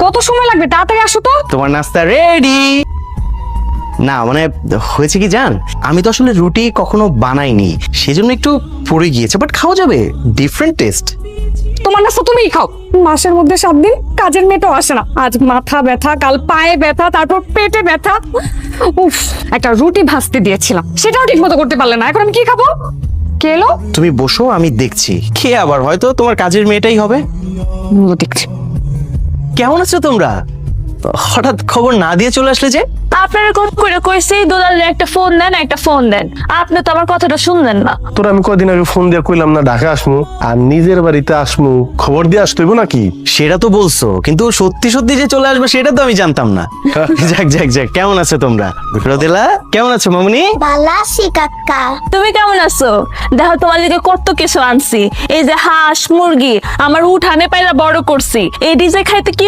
কত সময় লাগবে? তাড়াতাড়ি আসো তো। তোমার নাস্তা রেডি। না মানে হয়েছে কি জান, আমি তো আসলে রুটি কখনো বানাইনি, সেজন্য একটু পড়ে গিয়েছে, বাট খাওয়া যাবে, ডিফারেন্ট টেস্ট। তোমার নাস্তা তুমিই খাও। মাসের মধ্যে 7 দিন কাজের মেয়েটাও আসে না। আজ মাথা ব্যথা, কাল পায়ে ব্যথা, তারপর পেটে ব্যথা। উফ, একটা রুটি ভাজতে দিয়েছিলাম, সেটাও ঠিক মতো করতে পারলে না। এখন আমি কি খাবো? কে এলো? তুমি বসো, আমি দেখছি। কে আবার? হয়তো তোমার কাজের মেয়েটাই হবে। দেখছি। কেমন আছো তোমরা? হঠাৎ খবর না দিয়ে চলে আসলে যে? আপনারা কোন করে কইছি দুলালে একটা ফোন দেন, একটা ফোন দেন। আপনি তো আমার কথাটা শুনলেন না। তোর আমি কদিন আগে ফোন দিয়ে কইলাম না ঢাকা আসমু, আর নিজের বাড়িতে আসমু, খবর দিয়ে আসতে হইব নাকি? সেটা তো বলছো, কিন্তু সত্যি সত্যি যে চলে আসবে সেটা তো আমি জানতাম না। যাক যাক যাক, কেমন আছো তোমরা? রোদেলা কেমন আছো? মামুনি ভালো আছি কাকা। তুমি কেমন আছো? দেখো তোমার দিকে কত কিছু আনছি। এই যে হাঁস মুরগি আমার উঠানে পাইলা বড় করছি। এই ডিজে খাইতে কি